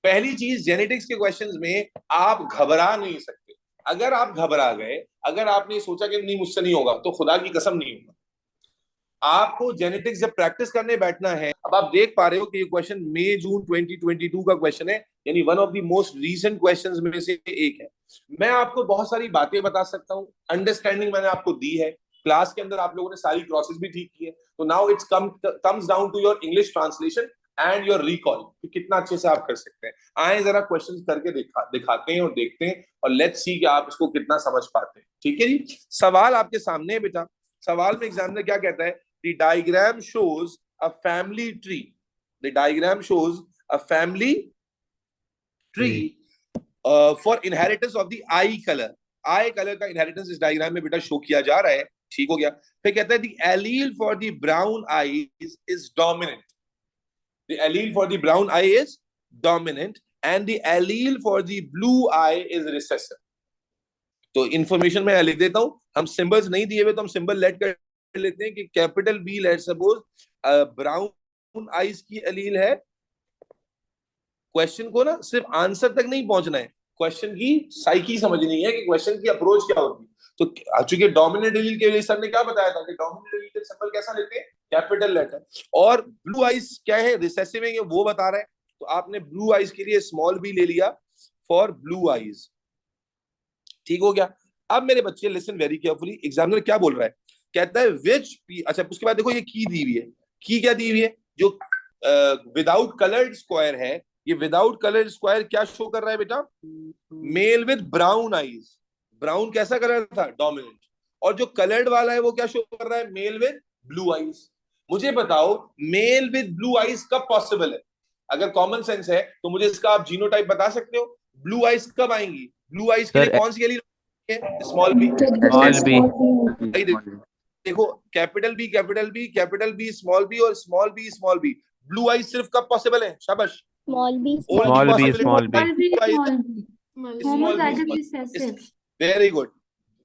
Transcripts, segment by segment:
पहली चीज, जेनेटिक्स के क्वेश्चंस में आप घबरा नहीं सकते। अगर आप घबरा गए, अगर आपने सोचा कि नहीं मुझसे नहीं होगा, तो खुदा की कसम नहीं होगा। आपको जेनेटिक्स जब प्रैक्टिस करने बैठना है, अब आप देख पा रहे हो कि ये क्वेश्चन मई जून 2022 का क्वेश्चन है, यानी one of the most recent questions में से एक है। मैं आपको बहुत सारी बातें बता सकता हूँ, अंडरस्टैंडिंग मैंने आपको दी है, क्लास के अंदर आप लोगों ने सारी क्रॉसेस भी ठीक की है। तो now it's comes down to your English translation and your recall, कि कितना अच्छे से आप कर सकते हैं। आए जरा क्वेश्चन करके दिखाते हैं और देखते हैं, और लेट्स सी कि आप इसको कितना समझ पाते हैं। ठीक है जी, सवाल आपके सामने है बेटा। सवाल में एग्जामिनर क्या कहता है? The diagram shows a family tree. The diagram shows a family tree for inheritance of the eye color. Eye color का inheritance इस diagram में बेटा show किया जा रहा है। ठीक हो गया। फिर कहता है the allele for the brown eye is dominant. The allele for the brown eye is dominant and the allele for the blue eye is recessive. तो इंफॉर्मेशन मैं लिख देता हूं, हम सिंबल्स नहीं दिए हुए तो हम सिंबल लेट कर लेते हैं कि capital B, let suppose brown eyes की एलील है। क्वेश्चन को ना सिर्फ आंसर तक नहीं पहुंचना है, क्वेश्चन की साइकी समझनी है कि क्वेश्चन की अप्रोच क्या होती है। तो चूंकि डोमिनेंट एलील के लिए सर ने क्या बताया था कि डोमिनेंट एलील का सिंबल कैसा लेते हैं? Capital letter. और ब्लू आइज क्या है, रिसेसिव है, वो बता रहा है। तो आपने ब्लू आइज के लिए स्मॉल बी ले लिया फॉर ब्लू आइज। ठीक हो गया। अब मेरे बच्चे लिसन वेरी केयरफुली, एग्जामिनर क्या बोल रहा है? कहता है विच पी, अच्छा उसके बाद देखो ये की दी हुई है। की क्या दी हुई है? जो विदाउट कलर्ड स्क्वायर है, ये विदाउट कलर्ड स्क्वायर क्या शो कर रहा है बेटा? Mail with brown eyes. Brown कैसा कलर था? डोमिनेंट। और जो कलर्ड वाला है वो क्या शो कर रहा है? Mail with blue eyes. मुझे बताओ मेल विद ब्लू आईज कब पॉसिबल है? अगर कॉमन सेंस है तो मुझे इसका आप जीनोटाइप बता सकते हो। ब्लू आईज कब आएंगी? ब्लू आईज के लिए कौन सी allele? Small B. Small B. देखो capital B, capital B, capital B, small B और small B, small B. Blue eyes सिर्फ कब पॉसिबल है? शाबाश। Small B, small B, small B. Very good.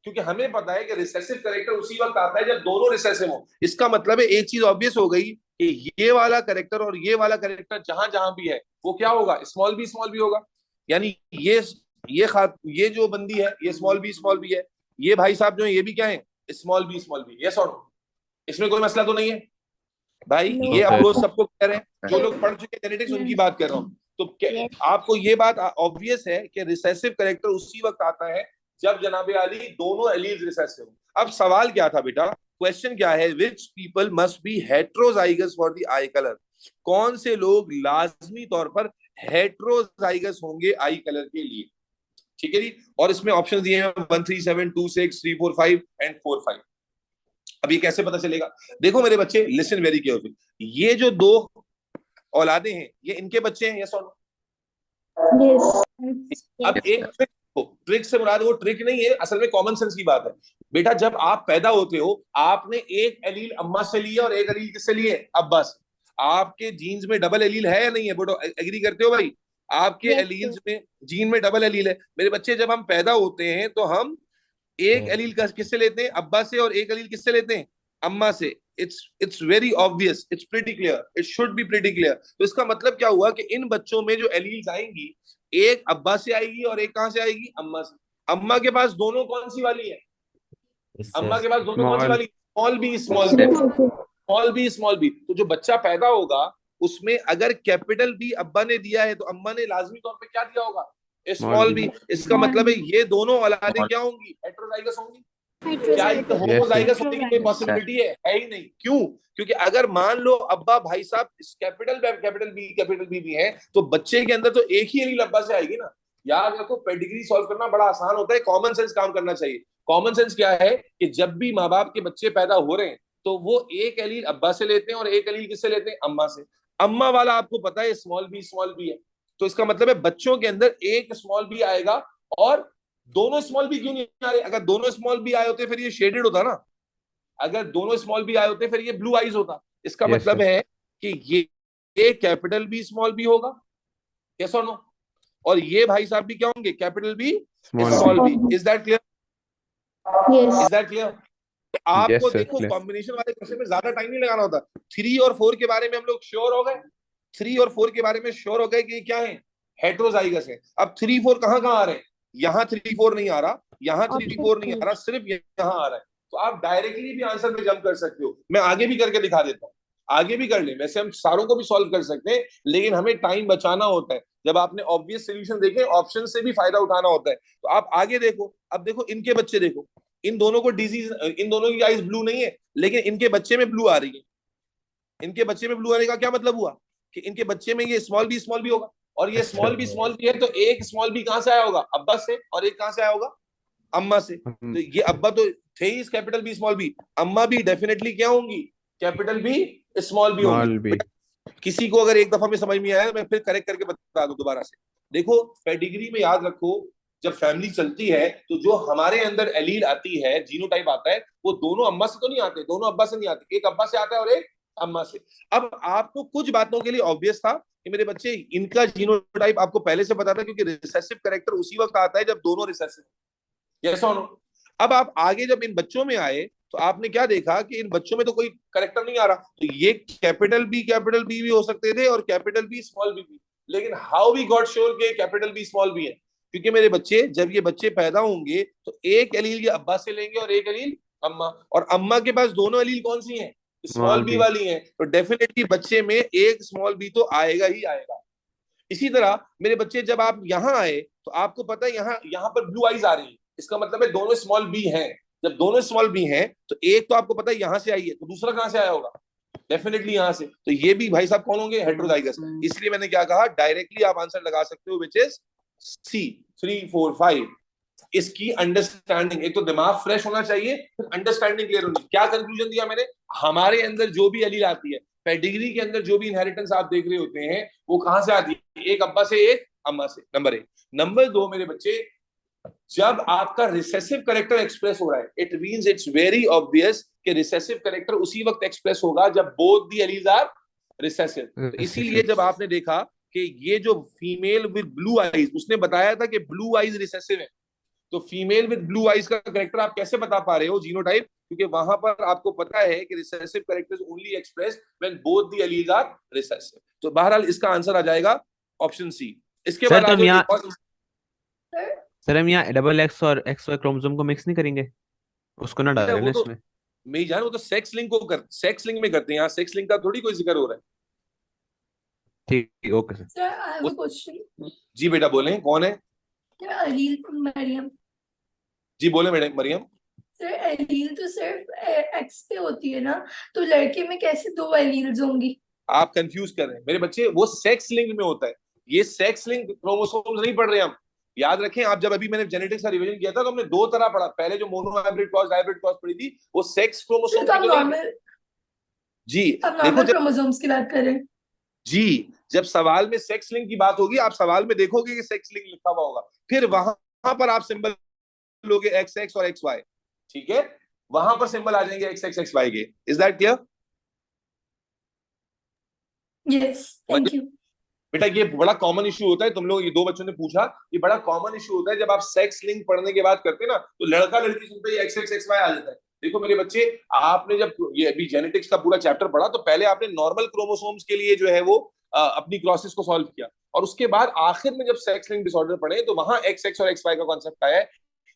क्योंकि हमें पता है कि रिसेसिव करेक्टर उसी वक्त आता है जब दोनों रिसेसिव हो। इसका मतलब है एक चीज ऑब्वियस हो गई कि ये वाला करेक्टर और ये वाला करेक्टर जहां जहां भी है वो क्या होगा? स्मॉल बी होगा। यानी ये जो बंदी है ये स्मॉल बी है, ये भाई साहब जो है ये भी क्या है? Small B. यस और नो? इसमें कोई मसला तो नहीं है भाई? No. ये अप्रोच सबको कह रहे हैं, जो लोग पढ़ चुके जेनेटिक्स उनकी बात कर रहा हूँ। तो आपको ये बात ऑब्वियस है कि रिसेसिव करेक्टर उसी वक्त आता है जब जनाबे आली दोनों एलील्स रिसेसिव हो। अब सवाल क्या था बेटा? क्वेश्चन क्या है? Which people must be heterozygous for the I colour? कौन से लोग लाजमी तौर पर हेट्रोजाइगस होंगे आई कलर के लिए? ठीक है जी। और इसमें ऑप्शन दिए हैं 1 3 7 2 6 3 4 5 एंड 4 5। अब ये कैसे पता चलेगा? देखो मेरे बच्चे, लिसन वेरी केयरफुल। ये जो दो औलादे हैं ये इनके बच्चे हैं, यस और नो? अब एक ट्रिक से मुराद वो ट्रिक नहीं है, असल में कॉमन सेंस की बात है। बेटा जब आप पैदा होते हो आपने एक एलील अम्मा से लिया और एक एलील किससे लिए? अब्बा से। आपके जीन्स में डबल एलील है या नहीं है? बोलो एग्री करते हो भाई? आपके एलील्स में, जीन में डबल एलील है। मेरे बच्चे जब हम पैदा होते हैं तो हम एक एलील किससे लेते हैं? अब्बा से। और एक एलील किससे लेते हैं? अम्मा से। It's very obvious, it's pretty clear, it should be pretty clear. तो इसका मतलब क्या हुआ कि इन बच्चों में जो एलील्स आएंगी, एक अब्बा से आएगी और एक कहां से आएगी? अम्मा से। अम्मा के पास दोनों कौन सी वाली है? अम्मा के पास दोनों कौन सी वाली? Small B, small B. तो जो बच्चा पैदा होगा उसमें अगर कैपिटल बी अब्बा ने दिया है तो अम्मा ने लाजमी तौर पे क्या दिया होगा? Small B. इसका मतलब है ये दोनों औलादें क्या होंगी? हेट्रोजाइगस होंगी। क्या ये होमोजाइगस होने की कोई पॉसिबिलिटी है ही नहीं। क्यों? क्योंकि अगर मान लो अब्बा भाई साहब कैपिटल बी भी है तो बच्चे के अंदर तो एक ही एलील अब्बा से आएगी ना। याद रखो, पेडिग्री सॉल्व करना बड़ा आसान होता है, कॉमन सेंस काम करना चाहिए। कॉमन सेंस क्या है कि जब भी माँ बाप के बच्चे पैदा हो रहे हैं तो वो एक एलील अब्बा से लेते हैं और एक एलील किससे लेते हैं? अम्मा से। अम्मा वाला आपको पता है स्मॉल बी है। तो इसका मतलब है बच्चों के अंदर एक स्मॉल बी आएगा। और दोनों स्मॉल बी क्यों नहीं आ रहे? अगर दोनों स्मॉल बी आए होते फिर ये शेडेड होता ना। अगर दोनों स्मॉल बी आए होते फिर ये ब्लू आईज होता। इसका मतलब है कि ये कैपिटल बी स्मॉल बी होगा, यस और नो? और ये भाई साहब भी क्या होंगे? Capital B small B. Is that clear? Is that clear? आपको देखो कॉम्बिनेशन वाले क्वेश्चन में ज्यादा टाइम नहीं लगाना होता। 3 और 4 के बारे में हम लोग श्योर हो गए। 3 और 4 के बारे में श्योर हो गए कि क्या है? हेट्रोजाइगस है। अब 3-4 कहाँ कहाँ आ रहे हैं? यहाँ 3-4 नहीं आ रहा, यहाँ Option 3-4 नहीं आ रहा, सिर्फ यहाँ आ रहा है। तो आप डायरेक्टली भी आंसर पे जंप कर सकते हो। मैं आगे भी करके दिखा देता हूँ, आगे भी कर ले, वैसे हम सारों को भी सॉल्व कर सकते हैं, लेकिन हमें टाइम बचाना होता है। जब आपने ऑब्वियस सोल्यूशन देखे, ऑप्शन से भी फायदा उठाना होता है। तो आप आगे देखो, अब देखो इनके बच्चे देखो, इन दोनों को डिजीज, इन दोनों की आइज ब्लू नहीं है, लेकिन इनके बच्चे में ब्लू आ रही है। इनके बच्चे में ब्लू आने का क्या मतलब हुआ कि इनके बच्चे में ये स्मॉल बी होगा, और ये स्मॉल बी है, तो एक स्मॉल बी कहां से आया होगा? अब्बा से, और एक कहां से आया होगा? अम्मा से। तो ये अब्बा तो थे ही कैपिटल बी स्मॉल बी, अम्मा भी डेफिनेटली क्या होंगी? कैपिटल बी स्मॉल बी होंगी। किसी को अगर एक दफा में समझ में आया, मैं फिर करेक्ट करके बता दूं दोबारा से। देखो पेडिग्री में याद रखो, जब फैमिली चलती है तो जो हमारे अंदर एलील आती है, जीनोटाइप आता है, वो दोनों अम्मा से तो नहीं आते, दोनों अब्बा से नहीं आते, एक अब्बा से आता है और एक अम्मा से। अब आपको कुछ बातों के लिए ऑब्वियस था कि मेरे बच्चे इनका जीनोटाइप आपको पहले से पता था, क्योंकि रिसेसिव कैरेक्टर उसी वक्त आता है जब दोनों रिसेसिव। यस और नो? अब आप आगे जब इन बच्चों में आए तो आपने क्या देखा कि इन बच्चों में तो कोई करेक्टर नहीं आ रहा, तो ये कैपिटल बी भी हो सकते थे और कैपिटल बी स्मॉल बी भी। लेकिन हाउ वी गॉट श्योर के कैपिटल बी स्मॉल बी है? क्योंकि मेरे बच्चे, जब ये बच्चे पैदा होंगे तो एक एलील ये अब्बा से लेंगे और एक एलील अम्मा, और अम्मा के पास दोनों एलील कौन सी हैं? स्मॉल बी वाली हैं। तो डेफिनेटली बच्चे में एक स्मॉल बी तो आएगा ही आएगा। इसी तरह मेरे बच्चे, जब आप यहाँ आए तो आपको पता है यहाँ यहाँ पर ब्लू आइज आ रही है, इसका मतलब है दोनों स्मॉल बी हैं। जब दोनों स्मॉल बी हैं तो एक तो आपको पता है यहां से आई है, तो दूसरा कहां से आया होगा? डेफिनेटली यहां से। तो ये भी भाई साहब कौन होंगे? हेट्रोजाइगस। इसलिए मैंने क्या कहा, डायरेक्टली आप आंसर लगा सकते हो, विच इज सी 3, 4, 5। इसकी अंडरस्टैंडिंग, एक तो दिमाग फ्रेश होना चाहिए, फिर अंडरस्टैंडिंग क्लियर होनी चाहिए। क्या कंक्लूजन दिया मैंने? हमारे अंदर जो भी एलील आती है, पेडिग्री के अंदर जो भी इनहेरिटेंस आप देख रहे होते हैं, वो कहां से आती है? एक अब्बा से, एक अम्मा से, नंबर 1। नंबर 2 मेरे बच्चे, जब आपका रिसेसिव करेक्टर एक्सप्रेस हो रहा है, it means it's very obvious कि रिसेसिव करेक्टर उसी वक्त एक्सप्रेस होगा जब both the alleles are recessive. तो इसीलिए जब आपने देखा कि ये जो फीमेल विद ब्लू आईज, उसने बताया था कि ब्लू आईज रिसेसिव है, तो फीमेल विद ब्लू आईज का करेक्टर आप कैसे बता पा रहे हो जीनोटाइप? क्योंकि वहां पर आपको पता है कि recessive characters only express when both the alleles are recessive. तो बहरहाल इसका आंसर आ जाएगा ऑप्शन सी। इसके बाद सर, सर हम यहाँ डबल एक्स और एक्स वाई क्रोमोसोम को मिक्स नहीं करेंगे? उसको ना बेटा डालें वो तो इसमें। मेरी जान, वो तो सेक्स लिंक को कर, सेक्स लिंक में करते हैं, यहाँ सेक्स लिंक का थोड़ी कोई जिक्र हो रहा है। ठीक, okay sir. Sir I have a question. जी बेटा बोलें, कौन है? सर अलील मरियम। जी बोले मैडम मरियम। सर एलील तो सिर्फ एक्स पे होती है ना, तो लड़के में कैसे दो एलील्स होंगी? आप कंफ्यूज कर रहे हैं मेरे बच्चे, वो सेक्स लिंक में होता है। ये सेक्स लिंक क्रोमोसोम्स नहीं पढ़ रहे हम। याद रखें, आप जब अभी मैंने जेनेटिक्स का रिवीजन किया था तो हमने दो तरह पढ़ा। पहले जो mono hybrid cross dihybrid cross पढ़ी थी, वो सेक्स क्रोमोसोम तो की हम तो नहीं। नॉर्मल, जी अब देखो, नॉर्मल जब, क्रोमोसोम्स की बात करें। जी जब सवाल में सेक्स लिंक की बात होगी, आप सवाल में देखोगे कि सेक्स लिंक लिखा हुआ होगा, फिर वहां पर आप सिंबल लोगे एक्स एक्स और एक्स वाई। ठीक है, वहां पर सिंबल आ जाएंगे एक्स एक्स एक्स वाई के। Is that clear? Yes, thank you. बेटा ये बड़ा कॉमन इशू होता है, तुम लोग, ये दो बच्चों ने पूछा, ये बड़ा कॉमन इशू होता है जब आप सेक्स लिंक पढ़ने के बाद करते हैं ना, तो लड़का लड़की सुनते ही एक्स एक्स एक्स वाई आ जाता है। देखो मेरे बच्चे, आपने जब ये अभी जेनेटिक्स का पूरा चैप्टर पढ़ा तो पहले आपने नॉर्मल क्रोमोसोम्स के लिए जो है वो अपनी क्रॉसेस को सॉल्व किया, और उसके बाद आखिर में जब सेक्स लिंक डिसऑर्डर पढ़े तो वहां एक्स एक्स और एक्स वाई का कॉन्सेप्ट आया है।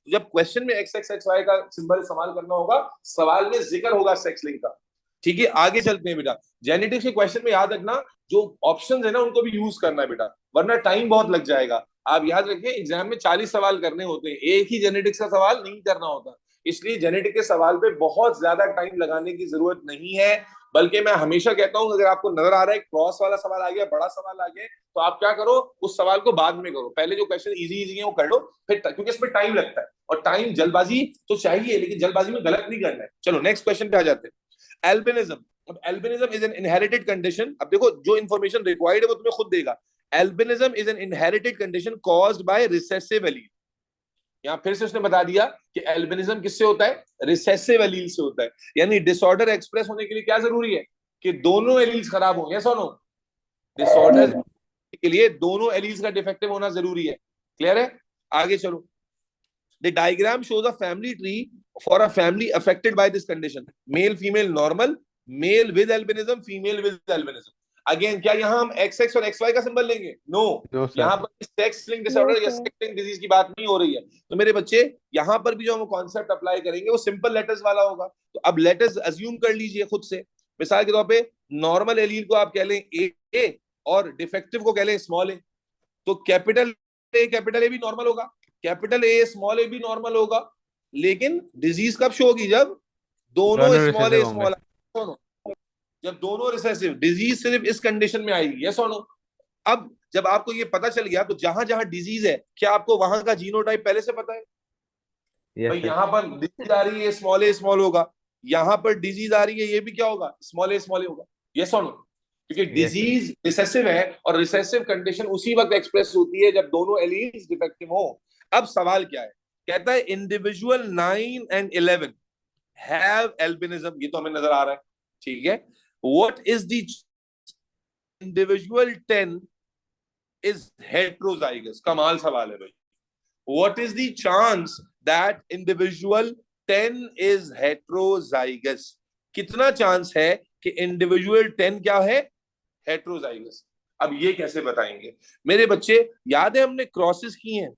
जब क्वेश्चन में एक्स एक्स एक्स वाई का सिंबल इस्तेमाल करना होगा, सवाल में जिक्र होगा सेक्स लिंक का। ठीक है, आगे चलते हैं बेटा। जेनेटिक्स के क्वेश्चन में याद रखना, जो ऑप्शंस है ना उनको भी यूज करना है बेटा, वरना टाइम बहुत लग जाएगा। आप याद रखिए, एग्जाम में 40 सवाल करने होते हैं, एक ही जेनेटिक्स का सवाल नहीं करना होता। इसलिए जेनेटिक के सवाल पे बहुत ज्यादा टाइम लगाने की जरूरत नहीं है। बल्कि मैं हमेशा कहता हूं, अगर आपको नजर आ रहा है क्रॉस वाला सवाल आ गया, बड़ा सवाल आ गया, तो आप क्या करो, उस सवाल को बाद में करो, पहले जो क्वेश्चन इजी इजी है वो कर लो, फिर, क्योंकि इसमें टाइम लगता है, और टाइम, जल्दबाजी तो चाहिए लेकिन जल्दबाजी में गलत नहीं करना है। चलो नेक्स्ट क्वेश्चन पे आ जाते हैं। एल्बिनिज्म। अब albinism is an inherited condition. अब देखो, जो इन्फॉर्मेशन रिक्वायर्ड है वो तुम्हें खुद देगा। Albinism is an inherited condition caused by recessive allele. यहां फिर से उसने बता दिया कि एल्बिनिज्म किससे होता है? रिसेसिव एलील से होता है। यानी डिसऑर्डर एक्सप्रेस होने के लिए क्या जरूरी है? कि दोनों एलील्स खराब हों। यस और नो? डिसऑर्डर के लिए दोनों एलील्स का डिफेक्टिव होना जरूरी है। क्लियर है? आगे चलो। The diagram shows a family tree for a family affected by this condition. Male, female, normal, male with albinism, female with albinism. Again क्या यहाँ हम XX और XY का सिंबल लेंगे? No, No, sir. यहाँ पर सेक्स लिंक डिसऑर्डर या sex link disease की बात नहीं हो रही है। तो मेरे बच्चे यहाँ पर भी जो हम कॉन्सेप्ट अप्लाई करेंगे वो सिंपल लेटर्स वाला होगा। तो अब लेटर्स अज्यूम कर लीजिए खुद से। मिसाल के तौर पे नॉर्मल एलील को आप कह लें ए और डिफेक्टिव को कह लें स्मॉल ए। तो कैपिटल ए भी नॉर्मल होगा, कैपिटल ए स्मॉल ए भी नॉर्मल होगा, लेकिन डिजीज कब शो होगी? जब दोनों दोनों स्मॉल recessive ए होंगे। स्मॉल दोनों, जब दोनों रिसेसिव। डिजीज सिर्फ इस कंडीशन में आएगी, यस और नो? अब जब आपको ये पता चल गया तो जहां जहां डिजीज है, क्या आपको वहां का जीनोटाइप पहले से पता है? Yes, भाई sir. यहाँ पर डिजीज आ रही है स्मॉल ए स्मॉल होगा, यहाँ पर डिजीज आ रही है ये भी क्या होगा? स्मॉल ए स्मॉल ए होगा, यस और नो? क्योंकि Yes, sir. डिजीज रिसेसिव है और रिसेसिव कंडीशन उसी वक्त एक्सप्रेस होती है जब दोनों एलील्स डिफेक्टिव हो। अब सवाल क्या है? कहता है इंडिविजुअल 9 and 11 हैव एल्बिनिज्म, ये तो हमें नजर आ रहा है, ठीक है। What is the individual 10 is heterozygous? कमाल सवाल है भाई। What is the chance that individual 10 is heterozygous? कितना चांस है कि इंडिविजुअल 10 क्या है? हेट्रोजाइगस। अब ये कैसे बताएंगे मेरे बच्चे? याद है हमने क्रॉसेस की हैं,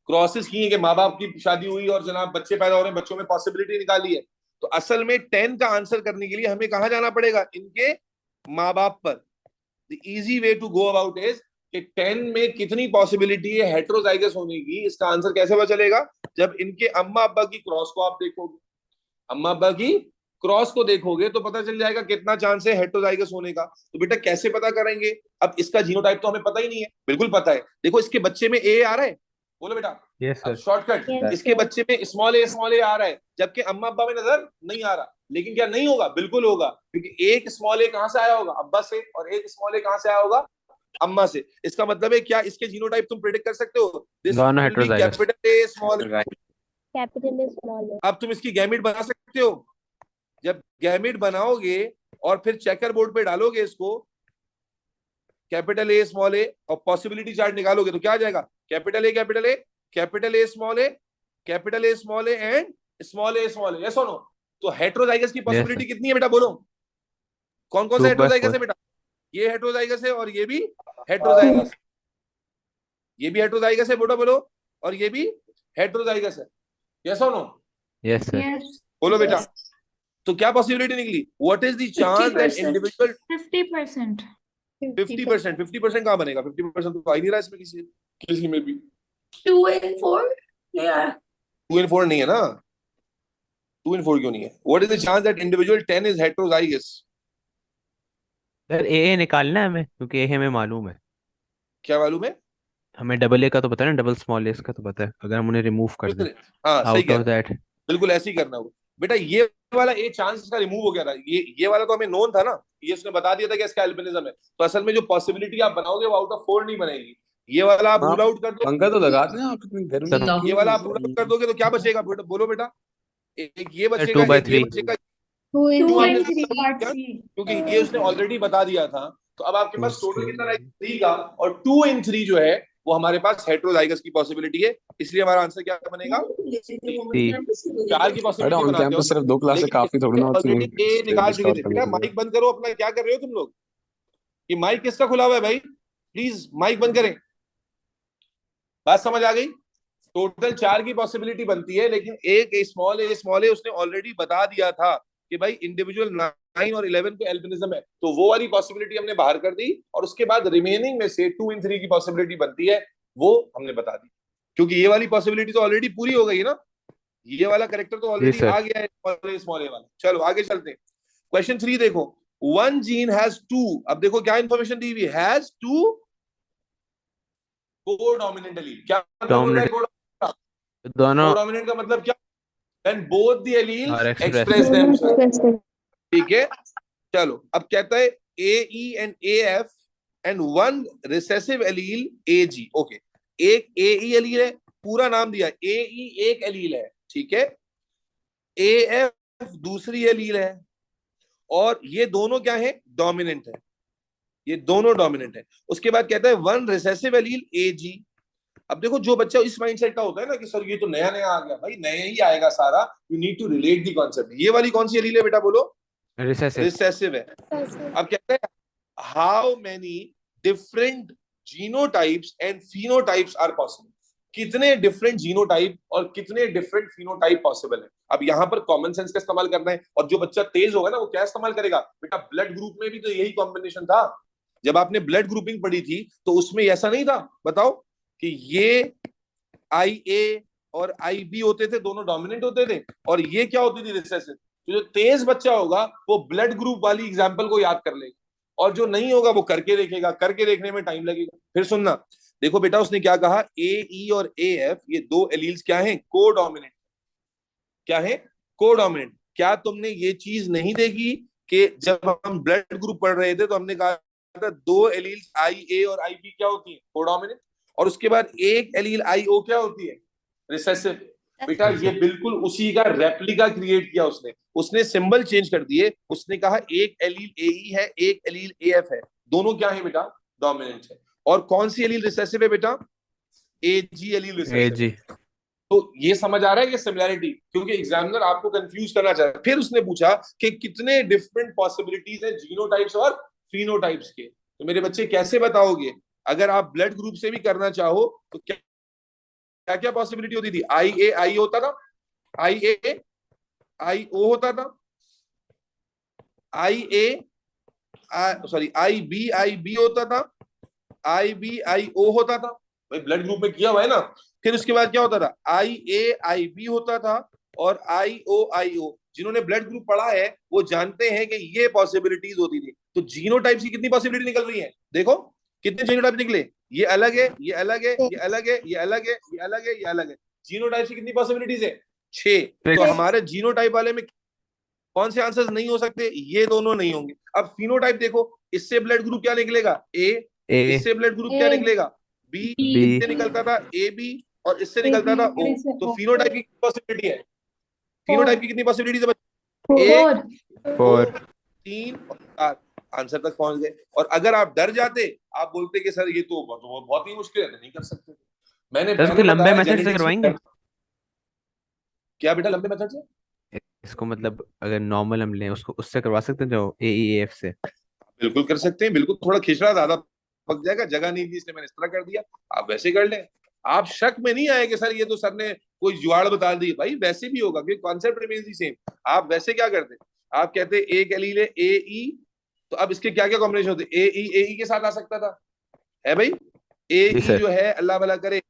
क्रॉसेस की हैं कि माँ बाप की शादी हुई और जनाब बच्चे पैदा हो रहे हैं, बच्चों में पॉसिबिलिटी निकाली है। तो असल में 10 का आंसर करने के लिए हमें कहाँ जाना पड़ेगा? इनके माँ बाप पर। The easy way to go about is कि 10 में कितनी पॉसिबिलिटी है हेट्रोजाइगस होने की। इसका आंसर कैसे पता चलेगा? जब इनके अम्मा अब्बा की क्रॉस को आप देखोगे, अम्मा अब्बा की क्रॉस को देखोगे तो पता चल जाएगा कितना चांस है हेट्रोजाइगस होने का। तो बेटा कैसे पता करेंगे? अब इसका जीनोटाइप तो हमें पता ही नहीं है। बिल्कुल पता है, देखो इसके बच्चे में ए आ रहा है, बोलो बेटा। Yes, अब sir. शॉर्टकट, Yes, इसके sir. बच्चे में स्मॉल ए आ रहा है, जबकि अम्मा अब्बा में नजर नहीं आ रहा। लेकिन क्या नहीं होगा? बिल्कुल होगा, क्योंकि एक स्मॉल ए कहां से आया होगा? अब्बा से, और एक स्मॉल ए कहां से आया होगा? अम्मा से। इसका मतलब है क्या इसके जीनोटाइप तुम प्रेडिक्ट कर सकते हो? दिस दोनों will be heterozygous. Capital A small. Capital is small a. अब तुम इसकी गैमिट बना सकते हो। जब गैमिट बनाओगे और फिर चेकर बोर्ड पे डालोगे इसको, कैपिटल ए स्मॉल ए, और पॉसिबिलिटी चार्ट निकालोगे तो क्या आ जाएगा? Capital A capital A, capital A small A, capital A small A and small A small A, yes और नो? तो हेट्रोजाइगस की पॉसिबिलिटी कितनी है बेटा? बोलो कौन कौन सा 2 plus हेट्रोजाइगस 4. है बेटा? ये हेट्रोजाइगस है और ये भी हेट्रोजाइगस, ये भी हेट्रोजाइगस है बेटा, बोलो। और ये भी हेट्रोजाइगस है, यस और नो? Yes, sir. Yes. बोलो बेटा। Yes. तो क्या पॉसिबिलिटी निकली? What is the chance that 50%. Individual 50%. 50%? 50% कहाँ बनेगा? 50% तो आ ही नहीं रहा इसमें किसी में भी। 2 and 4. Yeah. 2 and 4 नहीं है ना? 2 and 4 क्यों नहीं है? What is the chance that individual 10 is heterozygous? Sir A निकालना है हमें, क्योंकि ए हमें मालूम है। क्या मालूम है? हमें डबल ए का तो पता है ना, डबल स्मॉल ए का तो पता है। अगर हम उन्हें रिमूव कर दें हाँ सही आउट कह ऑफ रहे हो, दैट। बिल्कुल ऐसे ही करना होगा बेटा। ये वाला ए चांस इसका रिमूव हो गया था, ये वाला तो हमें नोन था ना, ये उसने बता दिया था कि इसका एल्बिनिज्म है। तो असल में जो पॉसिबिलिटी आप बनाओगे वो आउट ऑफ 4 नहीं बनेगी। ये वाला आप रूल आउट कर दो, पंखा तो लगाते हैं आप इतनी गर्मी सर, ये वाला आप रूल आउट कर दोगे तो क्या बचेगा? बोलो बेटा। एक ये बचेगा, 2/3. ये बचेगा। 2 and Two 3. हमने Three part क्या? C. क्योंकि ये उसने ऑलरेडी बता दिया था। तो अब आपके पास उसके- टोटल कितना रहेगा? 3 का, और 2 in 3 जो है वो हमारे पास हेट्रोजाइगस की पॉसिबिलिटी है। इसलिए हमारा आंसर क्या बनेगा? 4 की मैडम पॉसिबिलिटी ऑन बनाते हो। कैंपस सिर्फ 2 क्लासेस लेकिन काफी थोड़ी ना होती ऑलरेडी ए निकाल चुके थे हैं बेटा। माइक बंद करो अपना, क्या कर रहे हो तुम लोग? ये माइक किसका खुला हुआ है भाई? प्लीज माइक बंद करें। बात समझ आ गई? टोटल 4 की पॉसिबिलिटी बनती है, लेकिन एक स्मॉल ए उसने ऑलरेडी बता दिया था कि भाई इंडिविजुअल 9 और 11 पे एल्बिनिज्म है। तो वो वाली पॉसिबिलिटी हमने बाहर कर दी, और उसके बाद रिमेनिंग में से 2 in 3 की पॉसिबिलिटी बनती है, वो हमने बता दी। क्योंकि ये वाली पॉसिबिलिटी तो ऑलरेडी पूरी हो गई है ना, ये वाला करेक्टर तो ऑलरेडी sir. आ गया है स्मॉल ए वाला। चलो आगे चलते हैं। क्वेश्चन 3 देखो, वन जीन हैज 2, अब देखो क्या इंफॉर्मेशन दी हुई है, हैज 2 कोडोमिनेंट एलील। क्या मतलब होता है कोडोमिनेंट? दोनों कोडोमिनेंट का मतलब क्या? When both the alleles are expressed. express themselves, ठीक है। चलो अब कहता है AE and AF and one recessive allele AG। Okay, एक AE एलील है, पूरा नाम दिया, AE एक एलील है, ठीक है। AF दूसरी एलील है, और ये दोनों क्या है? डोमिनेंट है, ये दोनों डोमिनेंट है। उसके बाद कहता है वन रिसेसिव एलील AG। अब देखो जो बच्चा इस माइंडसेट का होता है ना कि सर ये तो नया नया आ गया, भाई नया ही आएगा सारा, you need to relate the concept. ये वाली कौन सी एलील है बेटा? बोलो। रिसेसिव। रिसेसिव है। अब कहते हैं how many different genotypes and phenotypes are possible, कितने डिफरेंट जीनोटाइप और कितने डिफरेंट फिनोटाइप पॉसिबल है। अब यहाँ पर कॉमन सेंस का इस्तेमाल करना है, और जो बच्चा तेज होगा ना वो क्या इस्तेमाल करेगा बेटा, ब्लड ग्रुप में भी तो यही कॉम्बिनेशन था। जब आपने ब्लड ग्रुपिंग पढ़ी थी तो उसमें ऐसा नहीं था, बताओ, कि ये IA और IB होते थे, दोनों डोमिनेंट होते थे, और ये क्या होती थी, रिसेसिव। तो जो तेज बच्चा होगा वो ब्लड ग्रुप वाली एग्जाम्पल को याद कर लेगा, और जो नहीं होगा वो करके देखेगा, करके देखने में टाइम लगेगा। फिर सुनना, देखो बेटा उसने क्या कहा, AE और AF ये दो एलील्स क्या हैं, कोडोमिनेंट। क्या है, कोडोमिनेंट। क्या तुमने ये चीज नहीं देखी कि जब हम ब्लड ग्रुप पढ़ रहे थे तो हमने कहा था दो एलील्स IA और IB क्या होती है, कोडोमिनेंट, और उसके बाद एक एलील IO क्या होती है, रिसेसिव। बेटा ये बिल्कुल उसी का रेप्लिका क्रिएट किया उसने, उसने सिंबल चेंज कर दिए, उसने कहा एक एलील AE है, एक एलील AF है, दोनों क्या है बेटा, डोमिनेंट है। और कौन सी एलील रिसेसिव है बेटा, AG एलील रिसेसिव। AG। तो ये समझ आ रहा है कि सिमिलैरिटी, क्योंकि एग्जामिनर आपको कंफ्यूज करना चाह रहा है। फिर उसने पूछा कि कितने डिफरेंट पॉसिबिलिटीज हैं जीनोटाइप्स और फिनोटाइप्स के। तो मेरे बच्चे कैसे बताओगे, अगर आप ब्लड ग्रुप से भी करना चाहो तो क्या क्या क्या पॉसिबिलिटी होती थी, IA I होता था, IA IO होता था, IB IB होता था, IB IO होता था। भाई ब्लड ग्रुप में किया हुआ है ना। फिर उसके बाद क्या होता था, IA IB होता था, और IO IO। जिन्होंने ब्लड ग्रुप पढ़ा है वो जानते हैं कि ये पॉसिबिलिटीज होती थी। तो जीनोटाइप्स की कितनी पॉसिबिलिटी निकल रही है, देखो कितने जीनोटाइप निकले, ये अलग है, ये अलग है, ये अलग है, ये अलग है, ये अलग है, ये अलग है। जीनोटाइप की कितनी पॉसिबिलिटीज है, 6। तो हमारे जीनोटाइप वाले में कौन से आंसर्स नहीं हो सकते, ये दोनों नहीं होंगे। अब फिनोटाइप देखो, इससे ब्लड ग्रुप क्या निकलेगा, A, A इससे ब्लड ग्रुप क्या निकलेगा, B, B इससे निकलता था AB, और इससे निकलता था O। तो फिनोटाइप की कितनी पॉसिबिलिटी है, फिनोटाइप की कितनी पॉसिबिलिटीज है, 1 2 4 3 और 4। आंसर तक पहुंच गए। और अगर आप डर जाते, आप बोलते कि सर ये तो बहुत ही मुश्किल है, नहीं कर सकते। मैंने तो इसको पहले लंबे बताया मेथड से जेनेटिक्स करवाएंगे। क्या बेटा, लंबे मेथड से इसको मतलब अगर नॉर्मल हम लें उसको उससे करवा सकते हैं, जो AEF से। बिल्कुल कर सकते हैं, बिल्कुल। थोड़ा खिचड़ा ज्यादा पक जाएगा, जगह नहीं थी इसलिए मैंने इस तरह कर दिया, आप वैसे कर लें। आप शक में नहीं आए कि सर ये तो सर ने कोई जुगाड़ बता दी, भाई वैसे भी होगा क्योंकि कॉन्सेप्ट रिमेन्स दी सेम। आप वैसे क्या करते, आप कहते एक एलील है AE, तो अब इसके क्या क्या कॉम्बिनेशन होते, AE के साथ आ सकता था, है भाई। जी AE सर। जो है अल्लाह भला करे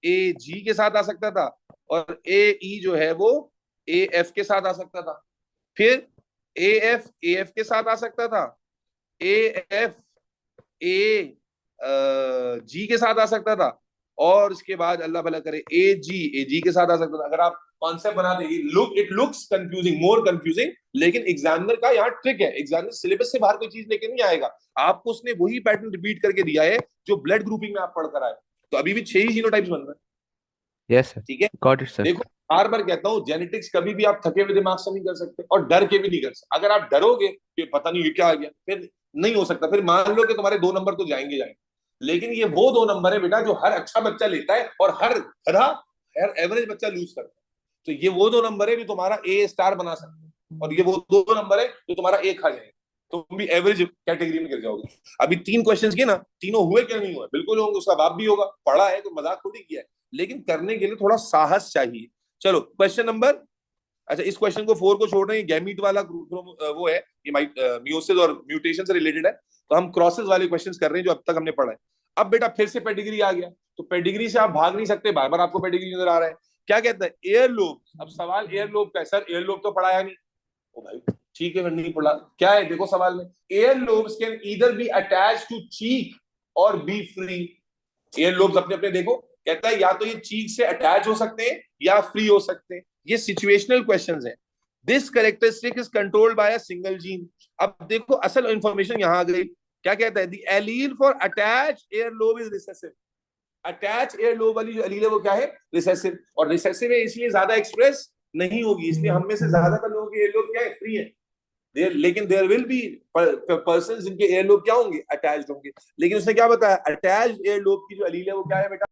AG के साथ आ सकता था, और AE जो है वो AF के साथ आ सकता था। फिर AF AF के साथ आ सकता था, AF AG के साथ आ सकता था, और इसके बाद अल्लाह भला करे AG के साथ आ सकता था। अगर आप कॉन्सेप्ट बनाते, it looks confusing, more confusing, लेकिन एग्जामिनर का यहाँ ट्रिक है, एग्जामिनर सिलेबस से बाहर कोई चीज लेके नहीं आएगा, आपको उसने वही पैटर्न रिपीट करके दिया है जो ब्लड ग्रुपिंग में आप पढ़ कर आए। तो अभी भी 6 ही जीनोटाइप्स बन रहे हैं, यस सर। ठीक है। Got it sir. देखो बार बार कहता हूँ, जेनेटिक्स कभी भी आप थके हुए दिमाग से नहीं कर सकते, और डर के भी नहीं कर सकते। अगर आप डरोगे कि पता नहीं ये क्या आ गया, फिर नहीं हो सकता। फिर मान लो कि तुम्हारे 2 नंबर तो जाएंगे जाएंगे, लेकिन ये वो 2 नंबर है बेटा जो हर अच्छा बच्चा लेता है, और हर गधा, हर एवरेज बच्चा लूज करता है। तो ये वो 2 नंबर है जो तुम्हारा A* बना सकते हैं, और ये वो 2 नंबर है जो तुम्हारा A खा जाएंगे, तुम भी एवरेज कैटेगरी में गिर जाओगे। अभी 3 क्वेश्चंस किए ना, तीनों हुए क्या, नहीं हुए, बिल्कुल होंगे। उसका बाप भी होगा, पढ़ा है, तो मजाक थोड़ी किया है, लेकिन करने के लिए थोड़ा साहस चाहिए। चलो क्वेश्चन नंबर, अच्छा इस क्वेश्चन को 4 को छोड़ रहे हैं, गैमीट वाला वो है, ये मियोसिस और म्यूटेशन से रिलेटेड है, तो हम क्रॉसेस वाले क्वेश्चंस कर रहे हैं जो अब तक हमने पढ़ा है। अब बेटा फिर से पेडिग्री आ गया, तो पेडिग्री से आप भाग नहीं सकते, बार बार आपको पेडिग्री नजर आ रहा है। क्या कहता है, एयर लोब। अब सवाल एयर लोब का है, सर एयर लोब तो पढ़ाया नहीं। ओ भाई ठीक है, मैं नहीं पढ़ा, क्या है देखो सवाल में, earlobes can either be attached to cheek or be free. Air lobes अपने अपने देखो, कहता है या तो ये चीक से अटैच हो सकते हैं या फ्री हो सकते हैं। ये सिचुएशनल क्वेश्चंस हैं। This characteristic is controlled by a single gene. अब देखो असल इंफॉर्मेशन यहां आ गई, क्या कहता है, the allele for attach air lobe is recessive. Attach air lobe वाली जो एलील है वो क्या है, रिसेसिव। और रिसेसिव है इसलिए ज्यादा एक्सप्रेस नहीं होगी, इसलिए हम में से ज्यादातर लोगों के एयर लोब क्या है, फ्री है। लेकिन देयर विल बी पर्सन जिनके एयर लोब क्या होंगे, अटैच्ड होंगे। लेकिन उसने क्या बताया, अटैच्ड एयर लोब की जो एलील है वो क्या है बेटा,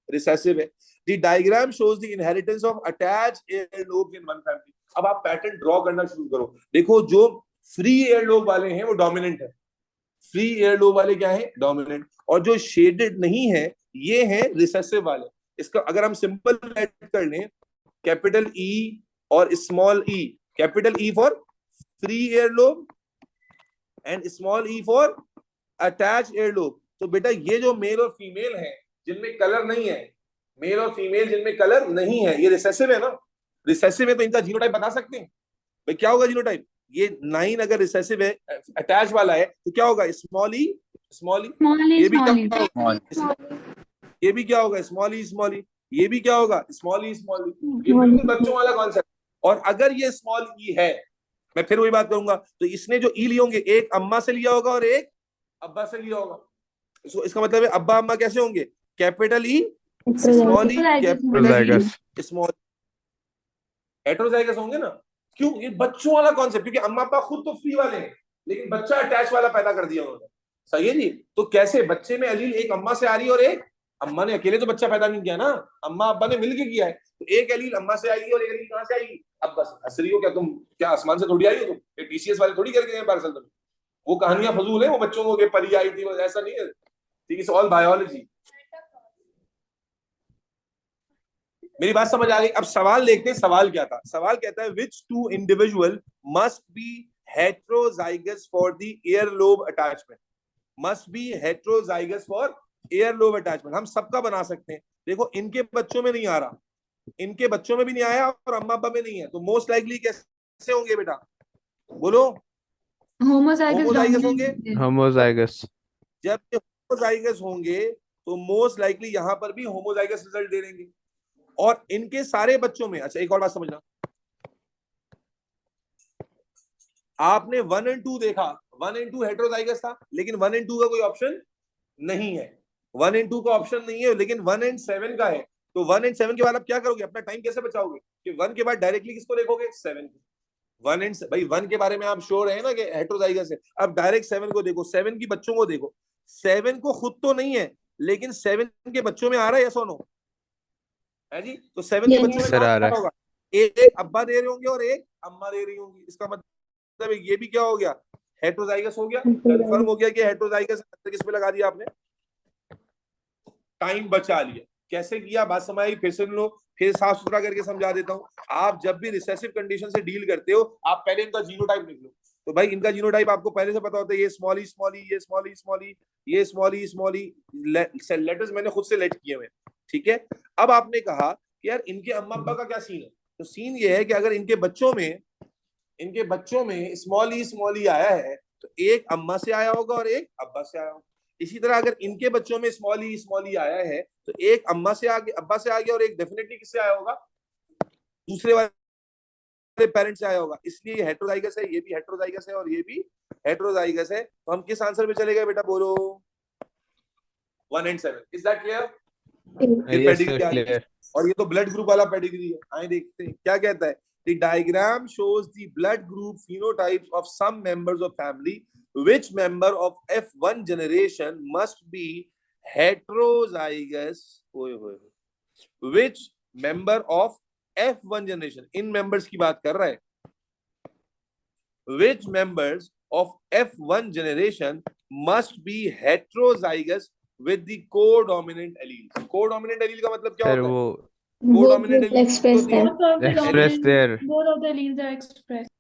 रिसेसिव है। The diagram shows the inheritance of attached air lobes in one family. अब आप पैटर्न ड्रॉ करना शुरू करो। देखो जो फ्री एयर लोब वाले हैं वो डोमिनेंट है, फ्री ईयर लोब वाले क्या है, डोमिनेंट। और जो शेडेड नहीं है ये है रिसेसिव वाले। इसका अगर हम सिंपल ऐड कर लें, कैपिटल ई और small E, capital E for free ear lobe and small E for attach ear lobe. तो बेटा ये जो मेल और फीमेल है जिनमें कलर नहीं है, मेल और फीमेल जिनमें कलर नहीं है, ये रिसेसिव है ना। रिसेसिव है तो इनका जीनोटाइप बता सकते हैं भाई क्या होगा जीनोटाइप। ये 9 अगर रिसेसिव है, अटैच वाला है, तो क्या होगा, स्मॉल ई स्मॉल ई। ये भी क्या होगा, ये भी क्या होगा, स्मॉल ई स्मॉल ई। ये भी क्या होगा, स्मॉल ई स्मॉल ई। ये बिल्कुल बच्चों वाला कॉन्सेप्ट। और अगर ये स्मॉल ई है, मैं फिर वही बात करूंगा, तो इसने जो ई लिए होंगे एक अम्मा से लिया होगा और एक अब्बा से लिया होगा। इसका मतलब है अब्बा अम्मा कैसे होंगे, capital E small E capital E small. Heterozygous होंगे ना। क्यों, ये बच्चों वाला कॉन्सेप्ट, क्योंकि अम्मा पापा खुद तो फ्री वाले हैं लेकिन बच्चा अटैच वाला पैदा कर दिया उन्होंने। सही है जी। तो कैसे बच्चे में एलील एक अम्मा से आ रही है और एक, अम्मा ने अकेले तो बच्चा पैदा नहीं किया ना, अम्मा अब्बा ने मिलके किया है। तो एक एलील अम्मा से आएगी और एक एलील कहां से आएगी, अब बस हंस रही हो क्या तुम, क्या आसमान से थोड़ी आई हो तुम, ये टीसीएस वाले थोड़ी करके गए पार्सल तुम। वो कहानियां फजूल है, वो बच्चों को के परी आई थी, वो ऐसा नहीं है। ठीक है, ऑल बायोलॉजी। मेरी बात समझ आ गई। अब सवाल देखते हैं, सवाल क्या था। सवाल कहता है which two individual must be heterozygous for the earlobe attachment, must be heterozygous for earlobe attachment. हम सबका बना सकते हैं। देखो इनके बच्चों में नहीं आ रहा, इनके बच्चों में भी नहीं आया और अम्मा अब्बा में नहीं है, तो मोस्ट लाइकली कैसे होंगे बेटा, बोलो। होमोजाइगस होंगे। होमोजाइगस। जब ये होमोजाइगस होंगे तो मोस्ट लाइकली यहां पर भी होमोजाइगस रिजल्ट दे देंगे। और इनके सारे बच्चों में, अच्छा एक और बात समझना, आपने 1 और 2 देखा, 1 और 2 हेटेरोजाइगस था लेकिन 1 और 2 का कोई ऑप्शन नहीं है। 1 और 2 का ऑप्शन नहीं है लेकिन 1 और 7 का है। तो 1 और 7 के बाद आप क्या करोगे, अपना टाइम कैसे बचाओगे कि 1 के बाद डायरेक्टली किसको देखोगे, 7 को। 1 एंड भाई 1 के बारे में आप श्योर है ना कि हेटेरोजाइगस है, अब डायरेक्ट 7 को देखो, 7 की बच्चों को देखो। 7 को खुद तो नहीं है लेकिन 7 के बच्चों में आ रहा है, यस और नो है जी। तो 7 के बच्चों में सर आ रहा है। होगा, एक अब्बा दे रहे होंगे और एक अम्मा दे रही होंगी। इसका मतलब ये भी क्या हो गया, हेटेरोजाइगस हो गया। कंफर्म हो गया कि हेटेरोजाइगस। किस पे लगा दिया आपने, टाइम बचा लिया। कैसे किया, बात समझ आई, फिर सुन लो, फिर साफ सुथरा करके समझा देता हूँ। आप जब भी रिसेसिव कंडीशन से डील करते हो, आप पहले इनका जीनोटाइप लिख लो। तो भाई इनका जीनोटाइप आपको पहले से पता होता है, ये स्मॉल ई स्मॉल ई, ये स्मॉल ई स्मॉल ई, ये स्मॉल ई स्मॉल ई। लेटर्स मैंने खुद से लेट किए हुए, ठीक है। अब आपने कहा कि यार इनके अम्मा अब्बा का क्या सीन है, तो सीन ये है कि अगर इनके बच्चों में स्मॉल ई आया है तो एक अम्मा से आया होगा और एक अब्बा से आया होगा। इसी तरह अगर इनके बच्चों में स्मॉल ई आया है तो एक अम्मा से आगे अब्बा से आ गया और एक डेफिनेटली किससे आया होगा, दूसरे वाले पेरेंट से आया होगा। इसलिए ये हेटेरोजाइगस है, ये भी हेटेरोजाइगस है और ये भी हेटेरोजाइगस है। तो हम किस आंसर पे चले गए बेटा, बोलो 1 और 7। Is that clear? Yes, sir, clear. और ये तो ब्लड ग्रुप वाला पेडिग्री है। आए देखते हैं क्या कहता है। The diagram shows the blood group phenotypes of some members of family. Which member of F1 generation must be heterozygous? Which member of F1 generation? In members की बात कर रहा है। Which members of F1 generation must be heterozygous with the codominant allele? Codominant allele का मतलब क्या sir होता है? वो Codominant allele expressed there. expressed there. Both of the alleles are expressed.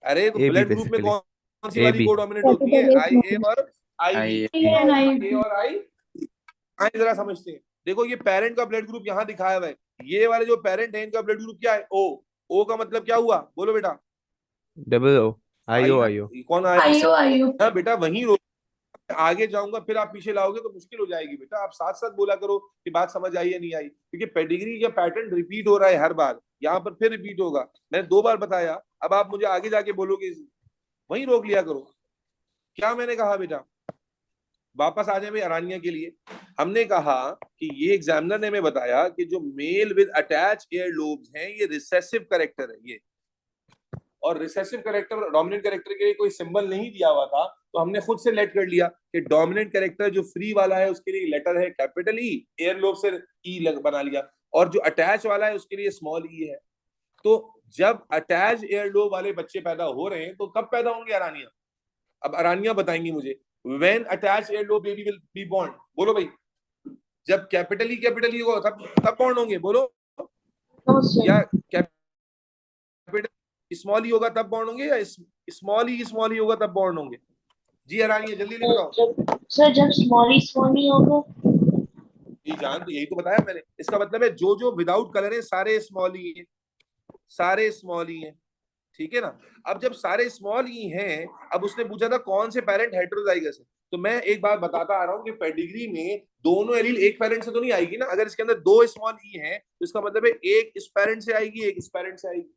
अरे तो AB ब्लड ग्रुप में basically. कौन सी वाली AB. कोडोमिनेंट होती है, आई ए और आई बी। A and I. ए और आई, आए जरा समझते हैं। देखो ये पेरेंट का ब्लड ग्रुप यहाँ दिखाया हुआ है, ये वाले जो पेरेंट है इनका ब्लड ग्रुप क्या है, ओ। ओ का मतलब क्या हुआ, बोलो बेटा। Double O. IO. कौन आया, IO. हाँ बेटा वही रोक। आगे जाऊंगा फिर आप पीछे लाओगे तो मुश्किल हो जाएगी बेटा। आप साथ साथ बोला करो कि बात समझ आई या नहीं आई, क्योंकि पेडिग्री का पैटर्न रिपीट हो रहा है हर बार, यहाँ पर फिर रिपीट होगा। मैंने 2 बार बताया, अब आप मुझे आगे जाके बोलोगे, वहीं रोक लिया करो। क्या मैंने कहा बेटा, वापस आ जाए भाई अरानिया के लिए। हमने कहा कि ये एग्जामिनर ने हमें बताया कि जो mail with attach year lobes हैं ये रिसेसिव कैरेक्टर है ये, और रिसेसिव कैरेक्टर डोमिनेंट कैरेक्टर के लिए कोई सिंबल नहीं दिया हुआ था, तो हमने खुद से लेट कर लिया कि डोमिनेंट कैरेक्टर जो फ्री वाला है उसके लिए लेटर है कैपिटल ई, ईयर लोब से ई बना लिया, और जो अटैच वाला है उसके लिए स्मॉल ई है। तो जब अटैच ईयर लोब वाले बच्चे पैदा हो रहे हैं तो कब पैदा होंगे अरानिया, अब अरानिया बताएंगी मुझे, when attach air low baby will be born, बोलो भाई, जब कैपिटल ई होगा तब बॉर्न होंगे, बोलो, या कैपिटल स्मॉल ई होगा तब बॉर्न होंगे, या स्मॉल ई होगा तब बॉर्न होंगे? जी अरानिया जल्दी जल्दी बताओ। सर जब स्मॉल ही होगा। जी जान, तो यही तो बताया मैंने, इसका मतलब है जो जो विदाउट कलर है सारे स्मॉल ई है, सारे स्मॉल ई है, ठीक है ना। अब जब सारे स्मॉल ई हैं, अब उसने पूछा था कौन से पेरेंट हेटेरोजाइगस है, तो मैं एक बात बताता आ रहा हूँ कि पेडिग्री में दोनों एलील एक पेरेंट से तो नहीं आएगी ना। अगर इसके अंदर दो स्मॉल ई हैं तो इसका मतलब है एक इस पेरेंट से आएगी, एक इस पेरेंट से आएगी,